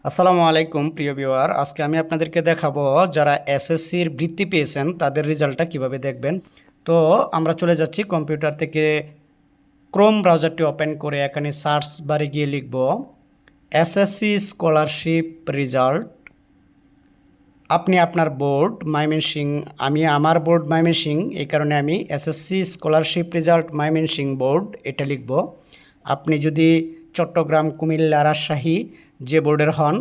আসসালামু আলাইকুম প্রিয় ভিউয়ার, আজকে আমি আপনাদেরকে দেখাবো যারা এসএসসির বৃত্তি পেয়েছেন তাদের রেজাল্টটা কিভাবে দেখবেন। তো আমরা চলে যাচ্ছি কম্পিউটার থেকে ক্রোম ব্রাউজারটি ওপেন করে এখানে সার্চ বারে গিয়ে লিখব এসএসসি স্কলারশিপ রেজাল্ট। আপনি আপনার বোর্ড ময়মনসিংহ, আমি আমার বোর্ড ময়মনসিংহ, এই কারণে আমি SSC scholarship result Mymensingh board এটা লিখব। আপনি যদি চট্টগ্রাম, কুমিল্লা, রাজশাহী যে বোর্ডের হন,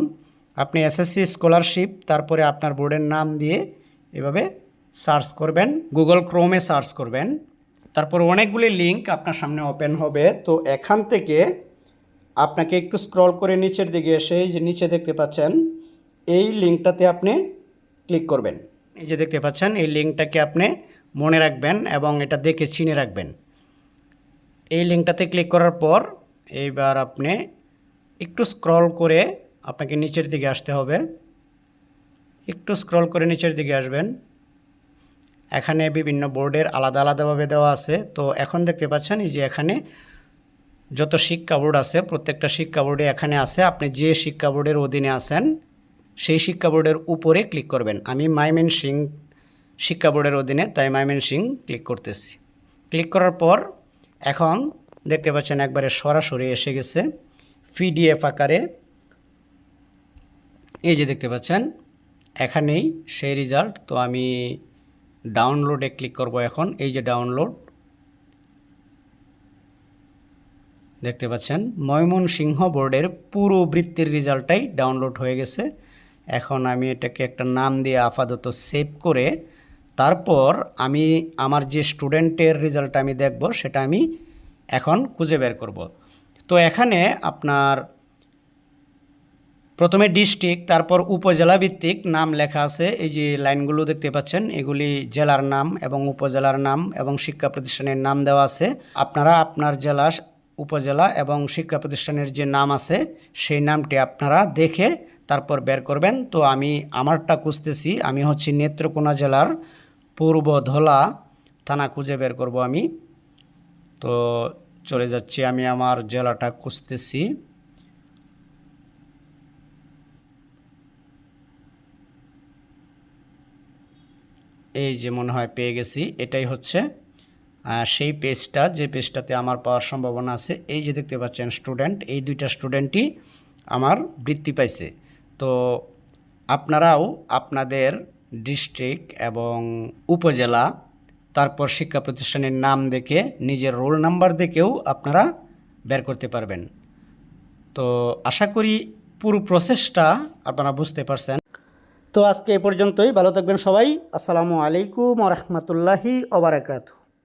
আপনি এসএসসি স্কলারশিপ তারপরে আপনার বোর্ডের নাম দিয়ে এভাবে সার্চ করবেন, গুগল ক্রোমে সার্চ করবেন। তারপর অনেকগুলি লিঙ্ক আপনার সামনে ওপেন হবে। তো এখান থেকে আপনাকে একটু স্ক্রল করে নিচের দিকে এসে যে নিচে দেখতে পাচ্ছেন এই লিঙ্কটাতে আপনি ক্লিক করবেন। এই যে দেখতে পাচ্ছেন এই লিঙ্কটাকে আপনি মনে রাখবেন এবং এটা দেখে চিনে রাখবেন। এই লিঙ্কটাতে ক্লিক করার পর এইবার আপনি একটু স্ক্রল করে আপনাকে নিচের দিকে আসতে হবে। একটু স্ক্রল করে নিচের দিকে আসবেন। এখানে বিভিন্ন বোর্ডের আলাদা আলাদাভাবে দেওয়া আছে। তো এখন দেখতে পাচ্ছেন এই যে এখানে যত শিক্ষা বোর্ড আছে প্রত্যেকটা শিক্ষা বোর্ডে এখানে আছে। আপনি যে শিক্ষা বোর্ডের অধীনে আছেন সেই শিক্ষা বোর্ডের উপরে ক্লিক করবেন। আমি ময়মনসিংহ শিক্ষা বোর্ডের অধীনে, তাই ময়মনসিংহ ক্লিক করতেছি। ক্লিক করার পর এখন দেখতে পাচ্ছেন একবারে সরাসরি এসে গেছে পিডিএফ আকারে। এই যে দেখতে পাচ্ছেন এখানেই সেই রেজাল্ট। তো আমি ডাউনলোডে ক্লিক করব এখন। এই যে ডাউনলোড দেখতে পাচ্ছেন ময়মনসিংহ বোর্ডের পুরো বৃত্তির রেজাল্টটাই ডাউনলোড হয়ে গেছে। এখন আমি এটাকে একটা নাম দিয়ে আপাতত সেভ করে তারপর আমি আমার যে স্টুডেন্টের রেজাল্ট আমি দেখব সেটা আমি এখন খুঁজে বের করব। তো এখানে আপনার প্রথমে ডিস্ট্রিক্ট, তারপর উপজেলা ভিত্তিক নাম লেখা আছে। এই যে লাইনগুলো দেখতে পাচ্ছেন এগুলি জেলার নাম এবং উপজেলার নাম এবং শিক্ষা প্রতিষ্ঠানের নাম দেওয়া আছে। আপনারা আপনার জেলা, উপজেলা এবং শিক্ষা প্রতিষ্ঠানের যে নাম আছে সেই নামটি আপনারা দেখে তারপর বের করবেন। তো আমি আমারটা খুঁজতেছি। আমি হচ্ছে নেত্রকোনা জেলার পূর্ব ধলা থানা খুঁজে বের করব আমি। তো চলে যাচ্ছি, আমি আমার জেলাটা খুঁজতেছি। এই যে মনে হয় পেয়ে গেছি। এটাই হচ্ছে সেই পেজটা, যে পেজটাতে আমার পাওয়ার সম্ভাবনা আছে। এই যে দেখতে পাচ্ছেন স্টুডেন্ট, এই দুইটা স্টুডেন্টই আমার বৃত্তি পাইছে। তো আপনারাও আপনাদের ডিস্ট্রিক্ট এবং উপজেলা তারপর শিক্ষা প্রতিষ্ঠানের নাম দেখে নিজের রোল নাম্বার দেখেও আপনারা বের করতে পারবেন। তো আশা করি পুরো প্রসেসটা আপনারা বুঝতে পারছেন। তো আজকে এ পর্যন্তই। ভালো থাকবেন সবাই। আসসালামু আলাইকুম ওয়া রাহমাতুল্লাহি ওয়া বারাকাতুহু।